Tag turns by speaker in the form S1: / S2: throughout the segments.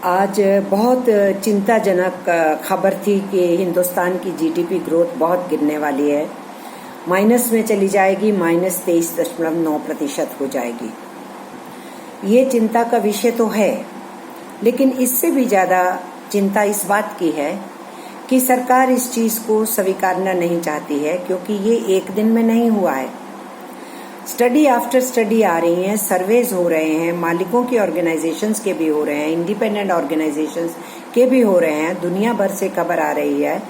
S1: आज बहुत चिंताजनक खबर थी कि हिंदुस्तान की जीडीपी ग्रोथ बहुत गिरने वाली है। माइनस में चली जाएगी, -23.9% हो जाएगी। ये चिंता का विषय तो है, लेकिन इससे भी ज़्यादा चिंता इस बात की है कि सरकार इस चीज़ को स्वीकारना नहीं चाहती है, क्योंकि ये एक दिन में नहीं हुआ है। स्टडी आफ्टर स्टडी आ रही हैं, सर्वेज हो रहे हैं, मालिकों की ऑर्गेनाइजेशंस के भी हो रहे हैं, इंडिपेंडेंट ऑर्गेनाइजेशंस के भी हो रहे हैं, दुनिया भर से खबर आ रही है।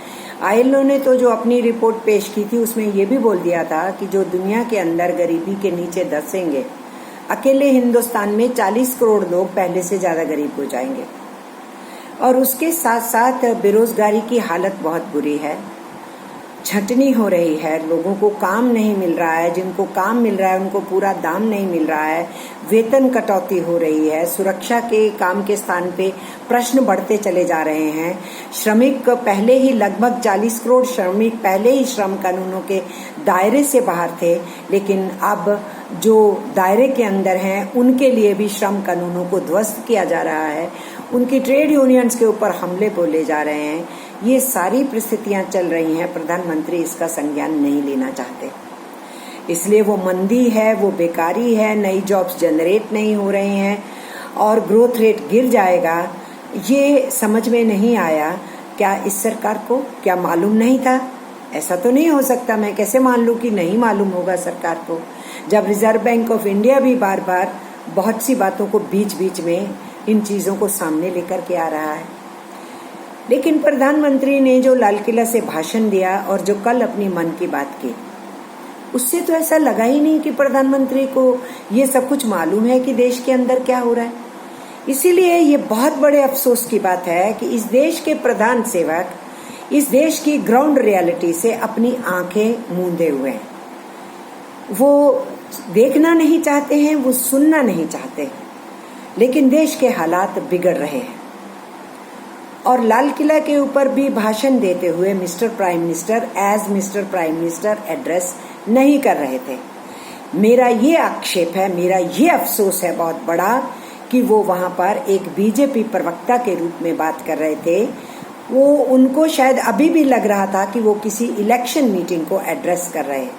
S1: आईएलओ ने तो जो अपनी रिपोर्ट पेश की थी उसमें ये भी बोल दिया था कि जो दुनिया के अंदर गरीबी के नीचे धंसेंगे, अकेले हिंदुस्तान में 40 करोड़ लोग पहले से ज्यादा गरीब हो जाएंगे। और उसके साथ साथ बेरोजगारी की हालत बहुत बुरी है, छंटनी हो रही है, लोगों को काम नहीं मिल रहा है, जिनको काम मिल रहा है उनको पूरा दाम नहीं मिल रहा है, वेतन कटौती हो रही है, सुरक्षा के काम के स्थान पे प्रश्न बढ़ते चले जा रहे हैं। श्रमिक पहले ही लगभग 40 करोड़ श्रमिक पहले ही श्रम कानूनों के दायरे से बाहर थे, लेकिन अब जो दायरे के अंदर हैं उनके लिए भी श्रम कानूनों को ध्वस्त किया जा रहा है, उनकी ट्रेड यूनियंस के ऊपर हमले बोले जा रहे हैं। ये सारी परिस्थितियां चल रही हैं, प्रधानमंत्री इसका संज्ञान नहीं लेना चाहते, इसलिए वो मंदी है, वो बेकारी है, नई जॉब्स जनरेट नहीं हो रहे हैं और ग्रोथ रेट गिर जाएगा। ये समझ में नहीं आया। क्या इस सरकार को क्या मालूम नहीं था? ऐसा तो नहीं हो सकता। मैं कैसे मान लूं कि नहीं मालूम होगा सरकार को, जब रिजर्व बैंक ऑफ इंडिया भी बार बार बहुत सी बातों को बीच बीच में इन चीजों को सामने लेकर के आ रहा है। लेकिन प्रधानमंत्री ने जो लाल किला से भाषण दिया और जो कल अपनी मन की बात की, उससे तो ऐसा लगा ही नहीं कि प्रधानमंत्री को ये सब कुछ मालूम है कि देश के अंदर क्या हो रहा है। इसीलिए ये बहुत बड़े अफसोस की बात है कि इस देश के प्रधान सेवक इस देश की ग्राउंड रियलिटी से अपनी आंखें मूंदे हुए हैं। वो देखना नहीं चाहते हैं, वो सुनना नहीं चाहते, लेकिन देश के हालात बिगड़ रहे हैं। और लाल किला के ऊपर भी भाषण देते हुए मिस्टर प्राइम मिनिस्टर एड्रेस नहीं कर रहे थे। मेरा ये आक्षेप है, मेरा ये अफसोस है बहुत बड़ा कि वो वहां पर एक बीजेपी प्रवक्ता के रूप में बात कर रहे थे। वो उनको शायद अभी भी लग रहा था कि वो किसी इलेक्शन मीटिंग को एड्रेस कर रहे हैं,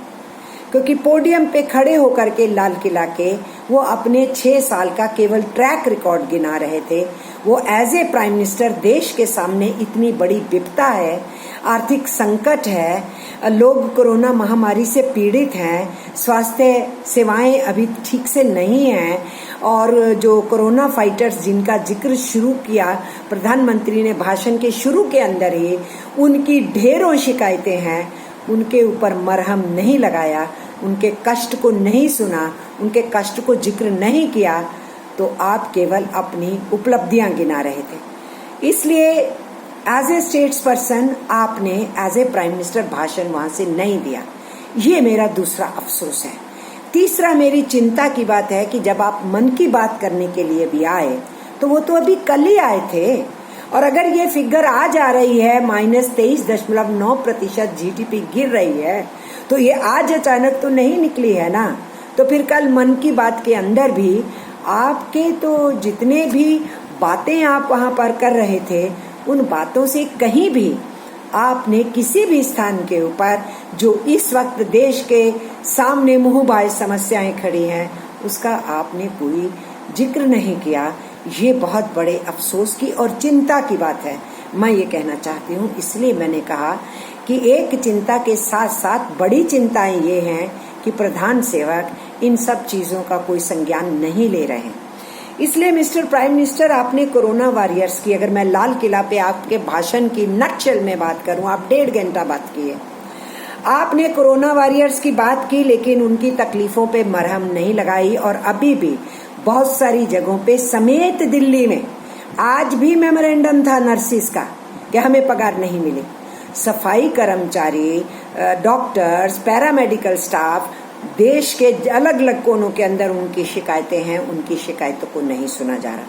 S1: क्योंकि पोडियम पे खड़े होकर के लाल किला के वो अपने 6 साल का केवल ट्रैक रिकॉर्ड गिना रहे थे। वो एज ए प्राइम मिनिस्टर देश के सामने इतनी बड़ी विपदा है, आर्थिक संकट है, लोग कोरोना महामारी से पीड़ित हैं, स्वास्थ्य सेवाएं अभी ठीक से नहीं हैं, और जो कोरोना फाइटर्स जिनका जिक्र शुरू किया प्रधानमंत्री ने भाषण के शुरू के अंदर ही, उनकी ढेरों शिकायतें हैं, उनके ऊपर मरहम नहीं लगाया, उनके कष्ट को नहीं सुना, उनके कष्ट को जिक्र नहीं किया, तो आप केवल अपनी उपलब्धियां गिना रहे थे। इसलिए एज ए स्टेट्स पर्सन आपने एज ए प्राइम मिनिस्टर भाषण वहां से नहीं दिया। ये मेरा दूसरा अफसोस है। तीसरा मेरी चिंता की बात है कि जब आप मन की बात करने के लिए भी आए, तो वो तो अभी कल ही आए थे, और अगर ये फिगर आज आ रही है -23.9% जीडीपी गिर रही है, तो ये आज अचानक तो नहीं निकली है ना। तो फिर कल मन की बात के अंदर भी आपके तो जितने भी बातें आप वहां पर कर रहे थे, उन बातों से कहीं भी आपने किसी भी स्थान के ऊपर जो इस वक्त देश के सामने मुंहबाज समस्याएं खड़ी हैं, उसका आपने कोई जिक्र नहीं किया। ये बहुत बड़े अफसोस की और चिंता की बात है, मैं ये कहना चाहती हूँ। इसलिए मैंने कहा कि एक चिंता के साथ साथ बड़ी चिंताएं ये हैं कि प्रधान सेवक इन सब चीजों का कोई संज्ञान नहीं ले रहे हैं। इसलिए मिस्टर प्राइम मिनिस्टर, आपने कोरोना वॉरियर्स की, अगर मैं लाल किला पे आपके भाषण की नटशेल में बात करूं, आप 1.5 घंटा बात किए, आपने कोरोना वॉरियर्स की बात की, लेकिन उनकी तकलीफों पे मरहम नहीं लगाई। और अभी भी बहुत सारी जगहों पे समेत दिल्ली में आज भी मेमोरेंडम था नर्सिस का कि हमें पगार नहीं मिली। सफाई कर्मचारी, डॉक्टर्स, पैरामेडिकल स्टाफ, देश के अलग अलग कोनों के अंदर उनकी शिकायतें हैं, उनकी शिकायतों को नहीं सुना जा रहा।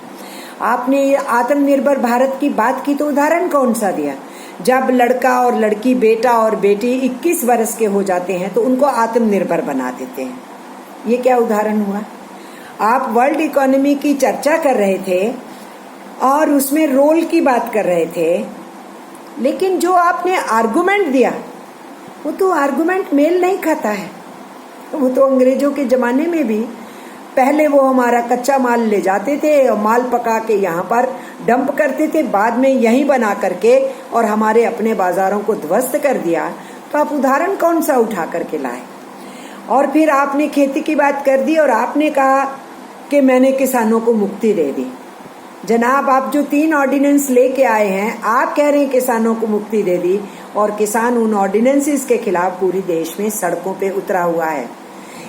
S1: आपने आत्मनिर्भर भारत की बात की, तो उदाहरण कौन सा दिया? जब लड़का और लड़की, बेटा और बेटी 21 वर्ष के हो जाते हैं तो उनको आत्मनिर्भर बना देते हैं। ये क्या उदाहरण हुआ? आप वर्ल्ड इकोनॉमी की चर्चा कर रहे थे और उसमें रोल की बात कर रहे थे, लेकिन जो आपने आर्गुमेंट दिया वो तो आर्गुमेंट मेल नहीं खाता है। वो तो अंग्रेजों के जमाने में भी पहले वो हमारा कच्चा माल ले जाते थे और माल पका के यहाँ पर डंप करते थे, बाद में यहीं बना करके और हमारे अपने बाजारों को ध्वस्त कर दिया। तो आप उदाहरण कौन सा उठा करके लाए? और फिर आपने खेती की बात कर दी और आपने कहा कि मैंने किसानों को मुक्ति दे दी। जनाब, आप जो 3 ऑर्डिनेंस लेके आए हैं, आप कह रहे हैं किसानों को मुक्ति दे दी, और किसान उन ऑर्डिनेंसेस के खिलाफ पूरी देश में सड़कों पे उतरा हुआ है।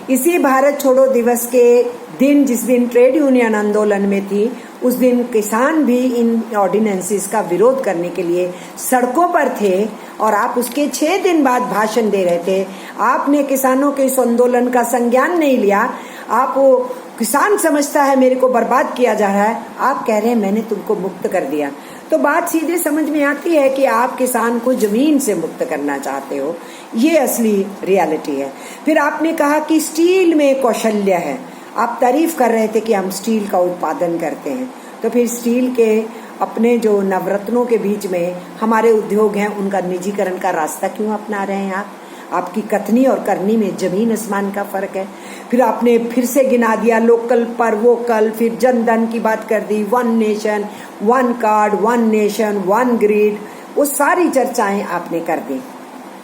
S1: इसी भारत छोड़ो दिवस के दिन, जिस दिन ट्रेड यूनियन आंदोलन में थी, उस दिन किसान भी इन ऑर्डिनेंसेस का विरोध करने के लिए सड़कों पर थे, और आप उसके 6 दिन बाद भाषण दे रहे थे। आपने किसानों के इस आंदोलन का संज्ञान नहीं लिया। आप वो किसान समझता है मेरे को बर्बाद किया जा रहा है, आप कह रहे हैं मैंने तुमको मुक्त कर दिया। तो बात सीधे समझ में आती है कि आप किसान को जमीन से मुक्त करना चाहते हो। ये असली रियलिटी है। फिर आपने कहा कि स्टील में कौशल्य है। आप तारीफ कर रहे थे कि हम स्टील का उत्पादन करते हैं, तो फिर स्टील के अपने जो नवरत्नों के बीच में हमारे उद्योग हैं, उनका निजीकरण का रास्ता क्यों अपना रहे हैं आप? आपकी कथनी और करनी में जमीन आसमान का फर्क है। फिर आपने फिर से गिना दिया लोकल पर वोकल, फिर जनधन की बात कर दी, 1 नेशन 1 कार्ड, 1 नेशन 1 ग्रिड, वो सारी चर्चाएं आपने कर दी।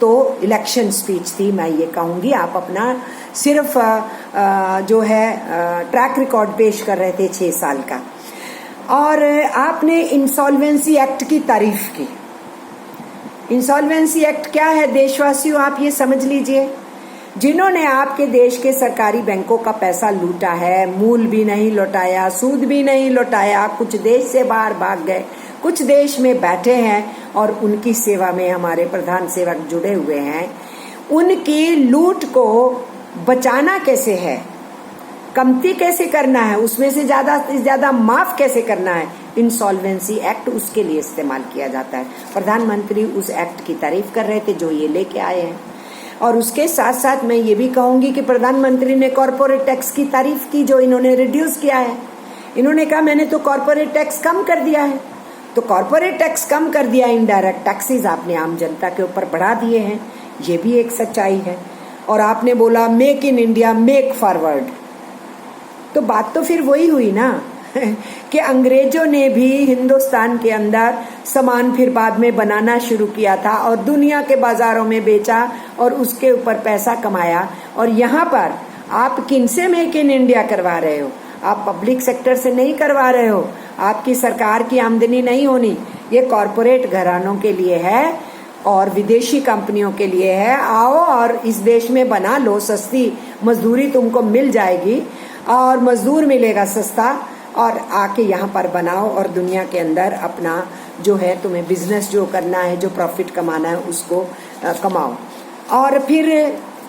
S1: तो इलेक्शन स्पीच थी, मैं ये कहूंगी। आप अपना सिर्फ जो है ट्रैक रिकॉर्ड पेश कर रहे थे 6 साल का। और आपने इंसॉल्वेंसी एक्ट की तारीफ की। इंसॉल्वेंसी एक्ट क्या है देशवासियों, आप ये समझ लीजिए। जिन्होंने आपके देश के सरकारी बैंकों का पैसा लूटा है, मूल भी नहीं लौटाया, सूद भी नहीं लौटाया, कुछ देश से बाहर भाग गए, कुछ देश में बैठे हैं और उनकी सेवा में हमारे प्रधान सेवक जुड़े हुए हैं, उनकी लूट को बचाना कैसे है, कमती कैसे करना है, उसमें से ज्यादा माफ कैसे करना है, इंसॉल्वेंसी एक्ट उसके लिए इस्तेमाल किया जाता है। प्रधानमंत्री उस एक्ट की तारीफ कर रहे थे जो ये लेके आए हैं। और उसके साथ साथ मैं ये भी कहूंगी कि प्रधानमंत्री ने कॉर्पोरेट टैक्स की तारीफ की जो इन्होंने रिड्यूस किया है। इन्होंने कहा मैंने तो कॉर्पोरेट टैक्स कम कर दिया है। तो कॉर्पोरेट टैक्स कम कर दिया, इनडायरेक्ट टैक्सेस आपने आम जनता के ऊपर बढ़ा दिए हैं, ये भी एक सच्चाई है। और आपने बोला make in India make forward, तो बात तो फिर वही हुई ना कि अंग्रेजों ने भी हिंदुस्तान के अंदर सामान फिर बाद में बनाना शुरू किया था और दुनिया के बाजारों में बेचा और उसके ऊपर पैसा कमाया। और यहाँ पर आप किनसे मेक इन इंडिया करवा रहे हो? आप पब्लिक सेक्टर से नहीं करवा रहे हो, आपकी सरकार की आमदनी नहीं होनी, ये कॉरपोरेट घरानों के लिए है और विदेशी कंपनियों के लिए है। आओ और इस देश में बना लो, सस्ती मजदूरी तुमको मिल जाएगी और मजदूर मिलेगा सस्ता, और आके यहाँ पर बनाओ और दुनिया के अंदर अपना जो है तुम्हें बिजनेस जो करना है, जो प्रॉफिट कमाना है उसको कमाओ। और फिर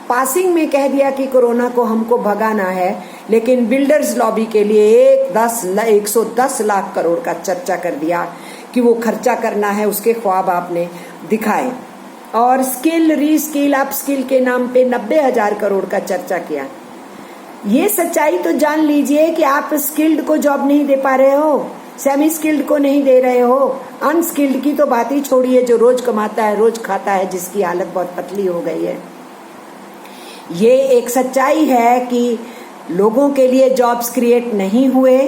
S1: पासिंग में कह दिया कि कोरोना को हमको भगाना है, लेकिन बिल्डर्स लॉबी के लिए 110 लाख करोड़ का चर्चा कर दिया कि वो खर्चा करना है, उसके ख्वाब आपने दिखाए। और स्किल रीस्किल अपस्किल के नाम पे 90,000 करोड़ का चर्चा किया। ये सच्चाई तो जान लीजिए कि आप स्किल्ड को जॉब नहीं दे पा रहे हो, सेमी स्किल्ड को नहीं दे रहे हो, अनस्किल्ड की तो बात ही छोड़िए, जो रोज कमाता है रोज खाता है, जिसकी हालत बहुत पतली हो गई है। ये एक सच्चाई है कि लोगों के लिए जॉब्स क्रिएट नहीं हुए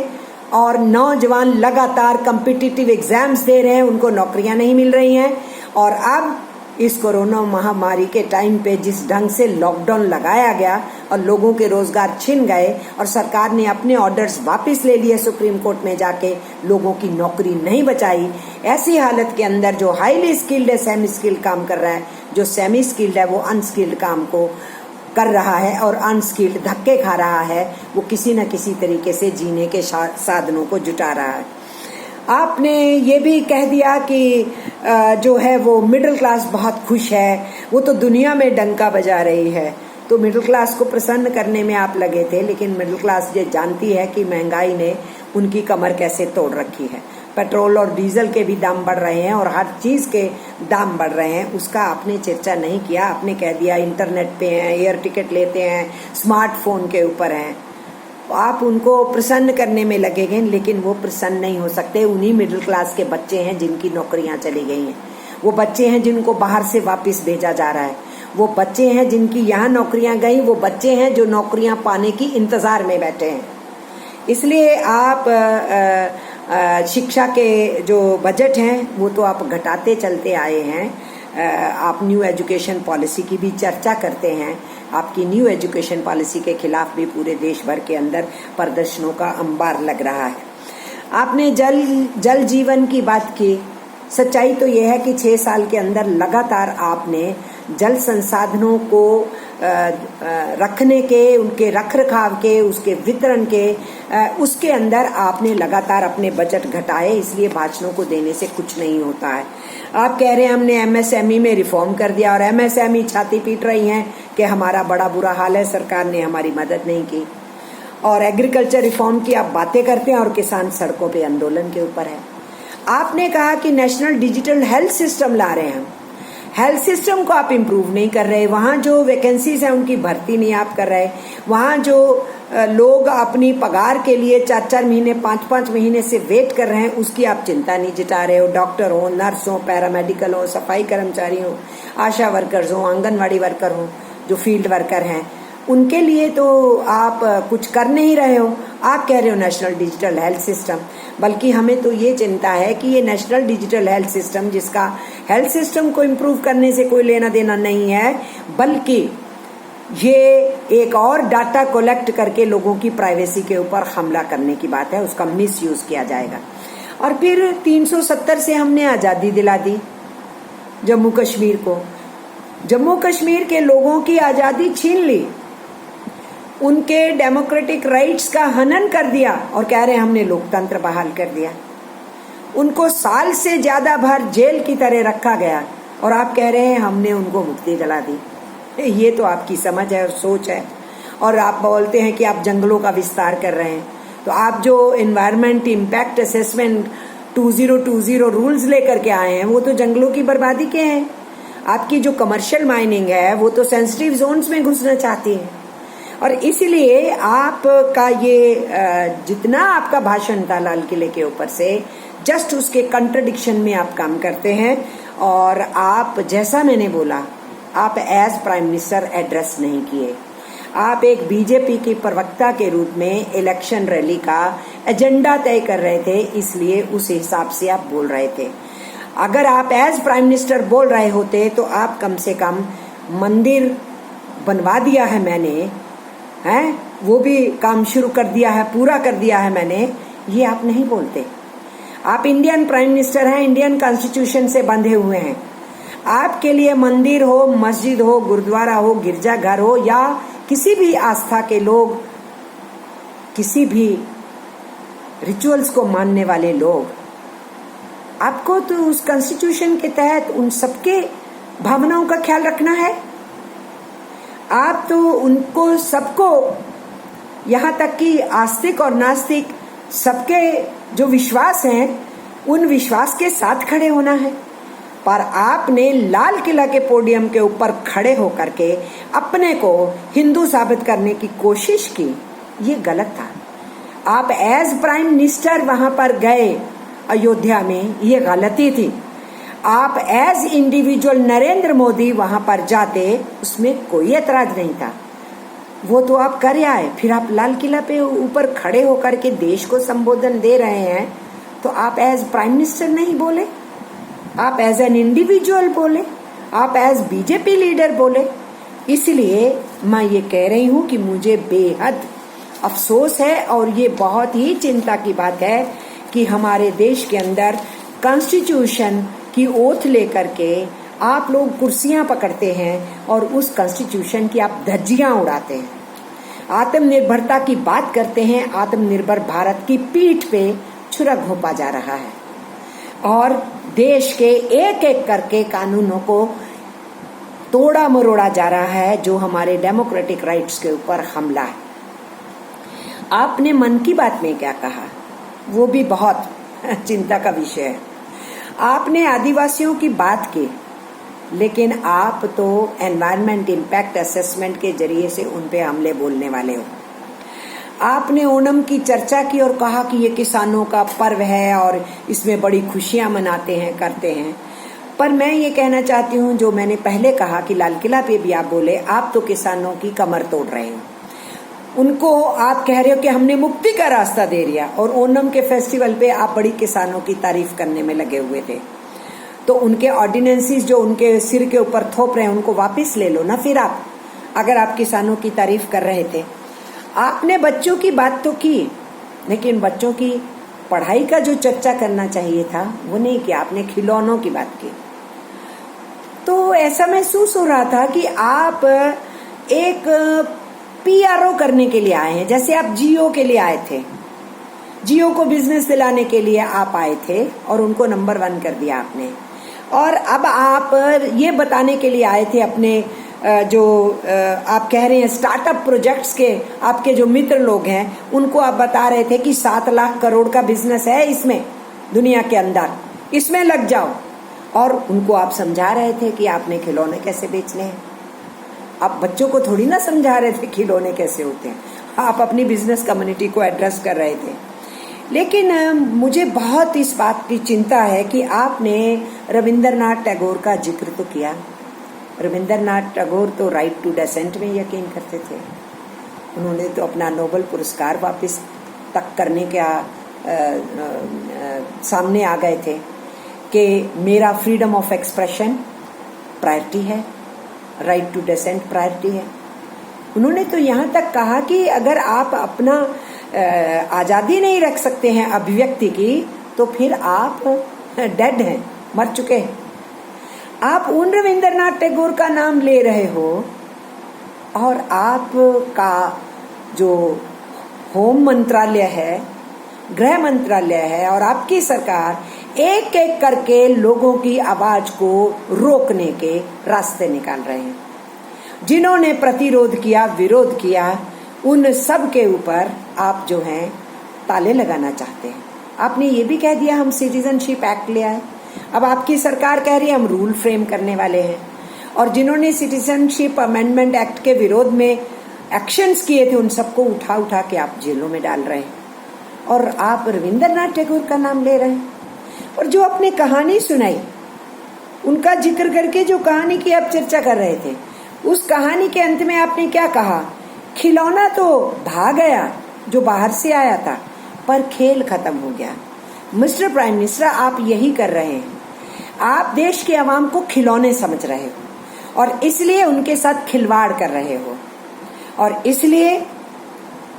S1: और नौजवान लगातार कॉम्पिटिटिव एग्जाम्स दे रहे हैं, उनको नौकरियां नहीं मिल रही हैं। और अब इस कोरोना महामारी के टाइम पे जिस ढंग से लॉकडाउन लगाया गया और लोगों के रोजगार छिन गए और सरकार ने अपने ऑर्डर्स वापस ले लिए सुप्रीम कोर्ट में जाके, लोगों की नौकरी नहीं बचाई। ऐसी हालत के अंदर जो हाईली स्किल्ड है सेमी स्किल्ड काम कर रहा है, जो सेमी स्किल्ड है वो अनस्किल्ड काम को कर रहा है और अनस्किल्ड धक्के खा रहा है, वो किसी न किसी तरीके से जीने के साधनों को जुटा रहा है। आपने ये भी कह दिया कि जो है वो मिडिल क्लास बहुत खुश है, वो तो दुनिया में डंका बजा रही है। तो मिडिल क्लास को प्रसन्न करने में आप लगे थे, लेकिन मिडिल क्लास ये जानती है कि महंगाई ने उनकी कमर कैसे तोड़ रखी है। पेट्रोल और डीजल के भी दाम बढ़ रहे हैं और हर चीज के दाम बढ़ रहे हैं, उसका आपने चर्चा नहीं किया। आपने कह दिया इंटरनेट पे हैं, एयर टिकट लेते हैं, स्मार्टफोन के ऊपर हैं। आप उनको प्रसन्न करने में लगेंगे, लेकिन वो प्रसन्न नहीं हो सकते। उन्हीं मिडिल क्लास के बच्चे हैं जिनकी नौकरियां चली गई हैं, वो बच्चे हैं जिनको बाहर से वापस भेजा जा रहा है, वो बच्चे हैं जिनकी यहाँ नौकरियां गई, वो बच्चे हैं जो नौकरियां पाने की इंतजार में बैठे हैं। इसलिए आप शिक्षा के जो बजट हैं वो तो आप घटाते चलते आए हैं। आप न्यू एजुकेशन पॉलिसी की भी चर्चा करते हैं। आपकी न्यू एजुकेशन पॉलिसी के खिलाफ भी पूरे देश भर के अंदर प्रदर्शनों का अंबार लग रहा है। आपने जल जीवन की बात की। सच्चाई तो यह है कि 6 साल के अंदर लगातार आपने जल संसाधनों को रखने के, उनके रखरखाव के, उसके वितरण के, उसके अंदर आपने लगातार अपने बजट घटाए। इसलिए भाषणों को देने से कुछ नहीं होता है। आप कह रहे हैं हमने एमएसएमई में रिफॉर्म कर दिया, और एमएसएमई छाती पीट रही हैं कि हमारा बड़ा बुरा हाल है, सरकार ने हमारी मदद नहीं की। और एग्रीकल्चर रिफॉर्म की आप बातें करते हैं और किसान सड़कों पे आंदोलन के ऊपर है। आपने कहा कि नेशनल डिजिटल हेल्थ सिस्टम ला रहे हैं। हेल्थ सिस्टम को आप इम्प्रूव नहीं कर रहे। वहाँ जो वैकेंसीज हैं उनकी भर्ती नहीं आप कर रहे। वहाँ जो लोग अपनी पगार के लिए 4-4 महीने 5-5 महीने से वेट कर रहे हैं, उसकी आप चिंता नहीं जता रहे हो। डॉक्टर हो, नर्स हो, पैरामेडिकल हो, सफाई कर्मचारी हो, आशा वर्कर्स हो, आंगनवाड़ी वर्कर हो, जो फील्ड वर्कर हैं, उनके लिए तो आप कुछ कर नहीं रहे हो। आप कह रहे हो नेशनल डिजिटल हेल्थ सिस्टम, बल्कि हमें तो ये चिंता है कि ये नेशनल डिजिटल हेल्थ सिस्टम, जिसका हेल्थ सिस्टम को इम्प्रूव करने से कोई लेना देना नहीं है, बल्कि ये एक और डाटा कलेक्ट करके लोगों की प्राइवेसी के ऊपर हमला करने की बात है, उसका मिसयूज किया जाएगा। और फिर 370 से हमने आज़ादी दिला दी जम्मू कश्मीर को। जम्मू कश्मीर के लोगों की आज़ादी छीन ली, उनके डेमोक्रेटिक राइट्स का हनन कर दिया, और कह रहे हैं हमने लोकतंत्र बहाल कर दिया। उनको साल से ज्यादा भर जेल की तरह रखा गया, और आप कह रहे हैं हमने उनको मुक्ति दिला दी। ये तो आपकी समझ है और सोच है। और आप बोलते हैं कि आप जंगलों का विस्तार कर रहे हैं। तो आप जो एनवायरमेंट इम्पैक्ट असेसमेंट 2020 रूल्स लेकर के आए हैं, वो तो जंगलों की बर्बादी के हैं। आपकी जो कमर्शियल माइनिंग है वो तो सेंसिटिव जोन्स में घुसना चाहती है। और इसीलिए आपका ये जितना आपका भाषण था लाल किले के ऊपर से, जस्ट उसके कंट्रडिक्शन में आप काम करते हैं। और आप, जैसा मैंने बोला, आप एज प्राइम मिनिस्टर एड्रेस नहीं किए। आप एक बीजेपी की प्रवक्ता के रूप में इलेक्शन रैली का एजेंडा तय कर रहे थे, इसलिए उस हिसाब से आप बोल रहे थे। अगर आप एज प्राइम मिनिस्टर बोल रहे होते तो आप कम से कम मंदिर बनवा दिया है मैंने, हैं, वो भी काम शुरू कर दिया है, पूरा कर दिया है मैंने, ये आप नहीं बोलते। आप इंडियन प्राइम मिनिस्टर हैं, इंडियन कॉन्स्टिट्यूशन से बंधे हुए हैं। आपके लिए मंदिर हो, मस्जिद हो, गुरुद्वारा हो, गिरजाघर हो, या किसी भी आस्था के लोग, किसी भी रिचुअल्स को मानने वाले लोग, आपको तो उस कॉन्स्टिट्यूशन के तहत उन सबके भावनाओं का ख्याल रखना है। आप तो उनको सबको, यहाँ तक कि आस्तिक और नास्तिक सबके जो विश्वास हैं, उन विश्वास के साथ खड़े होना है। पर आपने लाल किला के पोडियम के ऊपर खड़े होकर के अपने को हिंदू साबित करने की कोशिश की, ये गलत था। आप एज प्राइम मिनिस्टर वहां पर गए अयोध्या में, ये गलती थी। आप एज इंडिविजुअल नरेंद्र मोदी वहां पर जाते, उसमें कोई एतराज नहीं था। वो तो आप कर आए, फिर आप लाल किला पे ऊपर खड़े होकर के देश को संबोधन दे रहे हैं, तो आप एज प्राइम मिनिस्टर नहीं बोले, आप एज एन इंडिविजुअल बोले, आप एज बीजेपी लीडर बोले। इसलिए मैं ये कह रही हूं कि मुझे बेहद अफसोस है, और ये बहुत ही चिंता की बात है कि हमारे देश के अंदर कॉन्स्टिट्यूशन की ओथ लेकर के आप लोग कुर्सियां पकड़ते हैं और उस कॉन्स्टिट्यूशन की आप धज्जियां उड़ाते हैं। आत्मनिर्भरता की बात करते हैं, आत्मनिर्भर भारत की पीठ पे छुरा घोंपा जा रहा है, और देश के एक एक करके कानूनों को तोड़ा मरोड़ा जा रहा है, जो हमारे डेमोक्रेटिक राइट्स के ऊपर हमला है। आपने मन की बात में क्या कहा, वो भी बहुत चिंता का विषय है। आपने आदिवासियों की बात की, लेकिन आप तो एनवायरमेंट इम्पैक्ट असेसमेंट के जरिए से उन पे हमले बोलने वाले हो। आपने ओणम की चर्चा की और कहा कि ये किसानों का पर्व है और इसमें बड़ी खुशियां मनाते हैं, करते हैं। पर मैं ये कहना चाहती हूँ, जो मैंने पहले कहा कि लाल किला पे भी आप बोले, आप तो किसानों की कमर तोड़ रहे हो। उनको आप कह रहे हो कि हमने मुक्ति का रास्ता दे दिया, और ओणम के फेस्टिवल पे आप बड़ी किसानों की तारीफ करने में लगे हुए थे। तो उनके ऑर्डिनेंसेस जो उनके सिर के ऊपर थोप रहे हैं उनको वापस ले लो ना। फिर आप, अगर आप किसानों की तारीफ कर रहे थे, आपने बच्चों की बात तो की, लेकिन बच्चों की पढ़ाई का जो चर्चा करना चाहिए था वो नहीं किया, आपने खिलौनों की बात की। तो ऐसा महसूस हो रहा था कि आप एक पीआरओ करने के लिए आए हैं, जैसे आप जियो के लिए आए थे। जियो को बिजनेस दिलाने के लिए आप आए थे और उनको नंबर 1 कर दिया आपने। और अब आप ये बताने के लिए आए थे अपने जो आप कह रहे हैं स्टार्टअप प्रोजेक्ट्स के आपके जो मित्र लोग हैं, उनको आप बता रहे थे कि 7 लाख करोड़ का बिजनेस है इसमें, दुनिया के अंदर, इसमें लग जाओ। और उनको आप समझा रहे थे कि आपने खिलौने कैसे बेचने हैं। आप बच्चों को थोड़ी ना समझा रहे थे खिलौने कैसे होते हैं, आप अपनी बिजनेस कम्युनिटी को एड्रेस कर रहे थे। लेकिन मुझे बहुत इस बात की चिंता है कि आपने रविंद्रनाथ टैगोर का जिक्र तो किया। रविंद्रनाथ टैगोर तो राइट टू डेसेंट में यकीन करते थे। उन्होंने तो अपना नोबेल पुरस्कार वापस तक करने का सामने आ गए थे कि मेरा फ्रीडम ऑफ एक्सप्रेशन प्रायोरिटी है, राइट टू डेसेंट प्रायोरिटी है। उन्होंने तो यहाँ तक कहा कि अगर आप अपना आज़ादी नहीं रख सकते हैं अभिव्यक्ति की, तो फिर आप डेड हैं, मर चुके हैं। आप उन रविंद्रनाथ टैगोर का नाम ले रहे हो, और आपका जो होम मंत्रालय है, गृह मंत्रालय है, और आपकी सरकार एक एक करके लोगों की आवाज को रोकने के रास्ते निकाल रहे हैं। जिन्होंने प्रतिरोध किया, विरोध किया, उन सब के ऊपर आप जो हैं ताले लगाना चाहते हैं। आपने ये भी कह दिया हम सिटीजनशिप एक्ट ले आए। अब आपकी सरकार कह रही है हम रूल फ्रेम करने वाले हैं, और जिन्होंने सिटीजनशिप अमेंडमेंट एक्ट के विरोध में एक्शंस किए थे उन सबको उठा उठा के आप जेलों में डाल रहे हैं, और आप रविंद्रनाथ टैगोर का नाम ले रहे हैं। और जो आपने कहानी सुनाई, उनका जिक्र करके जो कहानी की आप चर्चा कर रहे थे, उस कहानी के अंत में आपने क्या कहा? खिलौना तो भाग गया जो बाहर से आया था, पर खेल खत्म हो गया। मिस्टर प्राइम मिनिस्टर, आप यही कर रहे हैं। आप देश के आवाम को खिलौने समझ रहे हो और इसलिए उनके साथ खिलवाड़ कर रहे हो, और इसलिए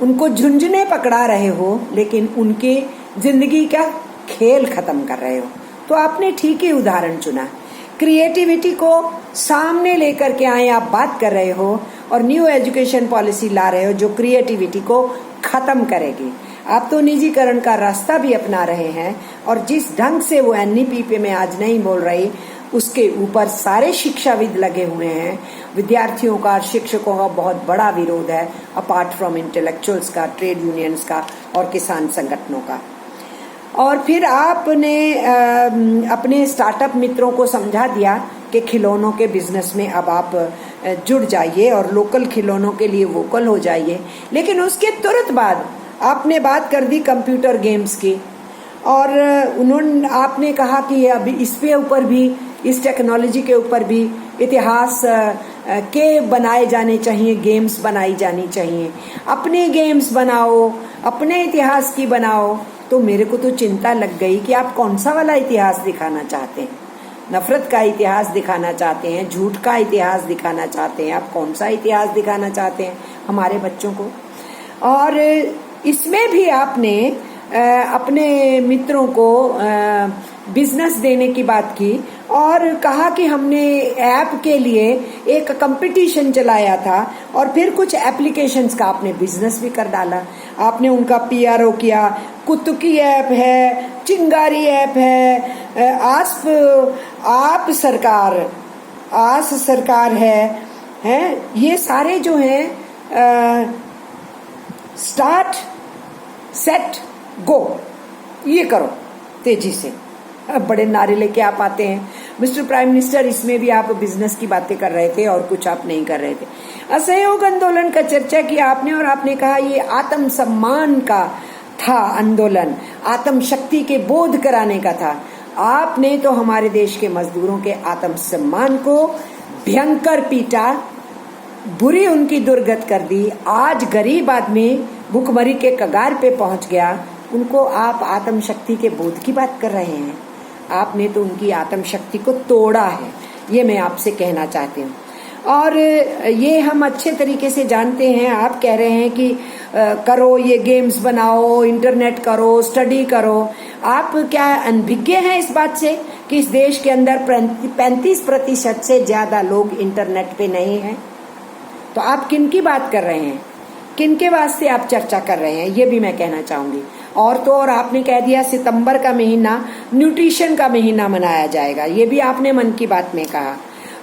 S1: उनको झुंझुने पकड़ा रहे हो, लेकिन उनके जिंदगी का खेल खत्म कर रहे हो। तो आपने ठीक ही उदाहरण चुना। क्रिएटिविटी को सामने लेकर के आए आप बात कर रहे हो, और न्यू एजुकेशन पॉलिसी ला रहे हो जो क्रिएटिविटी को खत्म करेगी। आप तो निजीकरण का रास्ता भी अपना रहे हैं, और जिस ढंग से वो एनईपी पे मैं आज नहीं बोल रही, उसके ऊपर सारे शिक्षाविद लगे हुए हैं। विद्यार्थियों का, शिक्षकों का बहुत बड़ा विरोध है, अपार्ट फ्रॉम इंटेलेक्चुअल्स का, ट्रेड यूनियंस का और किसान संगठनों का। और फिर आपने अपने स्टार्टअप मित्रों को समझा दिया कि खिलौनों के बिजनेस में अब आप जुड़ जाइए और लोकल खिलौनों के लिए वोकल हो जाइए। लेकिन उसके तुरंत बाद आपने बात कर दी कंप्यूटर गेम्स की, और आपने कहा कि अभी इस पे ऊपर भी, इस टेक्नोलॉजी के ऊपर भी इतिहास के बनाए जाने चाहिए, गेम्स बनाई जानी चाहिए। अपने गेम्स बनाओ, अपने इतिहास की बनाओ। तो मेरे को तो चिंता लग गई कि आप कौन सा वाला इतिहास दिखाना चाहते हैं। नफरत का इतिहास दिखाना चाहते हैं, झूठ का इतिहास दिखाना चाहते हैं, आप कौन सा इतिहास दिखाना चाहते हैं हमारे बच्चों को। और इसमें भी आपने अपने मित्रों को बिजनेस देने की बात की, और कहा कि हमने ऐप के लिए एक कंपटीशन चलाया था, और फिर कुछ एप्लीकेशंस का आपने बिजनेस भी कर डाला। आपने उनका पीआरओ किया। कुतुकी ऐप है, चिंगारी ऐप है, आप सरकार है, ये सारे जो हैं स्टार्ट सेट गो, ये करो तेजी से। बड़े नारे लेके आप आते हैं, मिस्टर प्राइम मिनिस्टर, इसमें भी आप बिजनेस की बातें कर रहे थे और कुछ आप नहीं कर रहे थे। असहयोग आंदोलन का चर्चा किया आपने और आपने कहा ये आत्मसम्मान का था आंदोलन, आत्मशक्ति के बोध कराने का था। आपने तो हमारे देश के मजदूरों के आत्मसम्मान को भयंकर पीटा, बुरी उनकी दुर्गत कर दी। आज गरीब आदमी भुखमरी के कगार पे पहुंच गया, उनको आप आत्मशक्ति के बोध की बात कर रहे हैं। आपने तो उनकी आत्मशक्ति को तोड़ा है, ये मैं आपसे कहना चाहती हूँ। और ये हम अच्छे तरीके से जानते हैं। आप कह रहे हैं कि करो, ये गेम्स बनाओ, इंटरनेट करो, स्टडी करो। आप क्या अनभिज्ञ हैं इस बात से कि इस देश के अंदर 35% से ज्यादा लोग इंटरनेट पे नहीं हैं? तो आप किन की बात कर रहे हैं, किनके वास्ते आप चर्चा कर रहे हैं, ये भी मैं कहना चाहूंगी। और तो और आपने कह दिया सितंबर का महीना न्यूट्रिशन का महीना मनाया जाएगा, ये भी आपने मन की बात में कहा।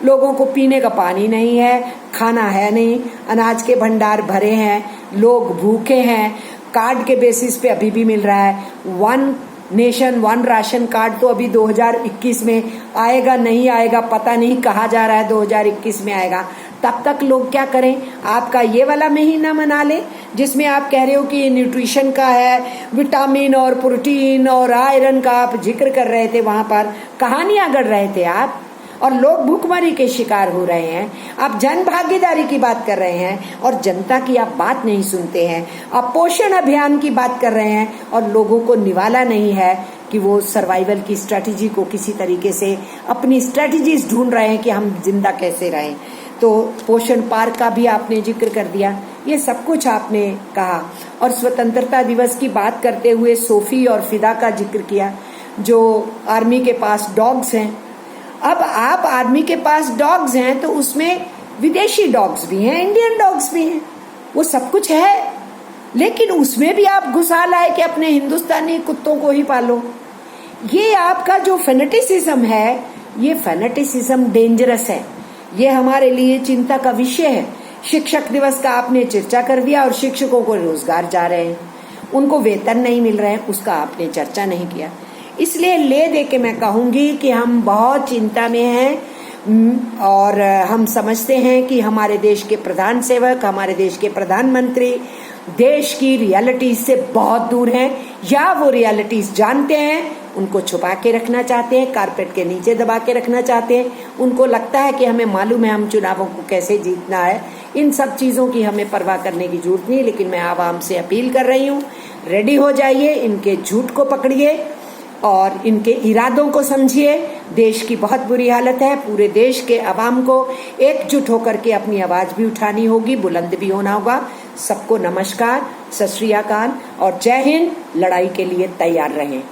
S1: लोगों को पीने का पानी नहीं है, खाना है नहीं, अनाज के भंडार भरे हैं, लोग भूखे हैं, कार्ड के बेसिस पे अभी भी मिल रहा है। One nation one ration card तो अभी 2021 में आएगा नहीं आएगा पता नहीं, कहा जा रहा है 2021 में आएगा। तब तक लोग क्या करें? आपका ये वाला महीना मना ले जिसमें आप कह रहे हो कि न्यूट्रिशन का है, विटामिन और प्रोटीन और आयरन का आप जिक्र कर रहे थे, वहां पर कहानियां गढ़ रहे थे आप, और लोग भूखमरी के शिकार हो रहे हैं। आप जन भागीदारी की बात कर रहे हैं और जनता की आप बात नहीं सुनते हैं। आप पोषण अभियान की बात कर रहे हैं और लोगों को निवाला नहीं है कि वो सर्वाइवल की स्ट्रैटेजी को किसी तरीके से अपनी स्ट्रैटेजीज ढूंढ रहे हैं कि हम जिंदा कैसे रहें। तो पोषण पार्क का भी आपने जिक्र कर दिया, ये सब कुछ आपने कहा। और स्वतंत्रता दिवस की बात करते हुए सोफी और फिदा का जिक्र किया, जो आर्मी के पास डॉग्स हैं। अब आप आर्मी के पास डॉग्स हैं तो उसमें विदेशी डॉग्स भी हैं, इंडियन डॉग्स भी हैं, वो सब कुछ है, लेकिन उसमें भी आप घुसा लाए कि अपने हिंदुस्तानी कुत्तों को ही पालो। ये आपका जो फेनेटिसिज्म है, ये फेनेटिसिज्म डेंजरस है, ये हमारे लिए चिंता का विषय है। शिक्षक दिवस का आपने चर्चा कर दिया और शिक्षकों को रोजगार जा रहे हैं, उनको वेतन नहीं मिल रहे हैं, उसका आपने चर्चा नहीं किया। इसलिए ले दे के मैं कहूंगी कि हम बहुत चिंता में हैं और हम समझते हैं कि हमारे देश के प्रधान सेवक, हमारे देश के प्रधानमंत्री देश की रियलिटीज से बहुत दूर हैं, या वो रियलिटीज जानते हैं, उनको छुपा के रखना चाहते हैं, कारपेट के नीचे दबा के रखना चाहते हैं। उनको लगता है कि हमें मालूम है हम चुनावों को कैसे जीतना है। इन सब चीजों की हमें परवाह करने की जरूरत नहीं, लेकिन मैं आवाम से अपील कर रही हूँ, रेडी हो जाइए, इनके झूठ को पकड़िए और इनके इरादों को समझिए। देश की बहुत बुरी हालत है, पूरे देश के अवाम को एकजुट होकर के अपनी आवाज भी उठानी होगी, बुलंद भी होना होगा। सबको नमस्कार, सत श्री अकाल और जय हिंद। लड़ाई के लिए तैयार रहें।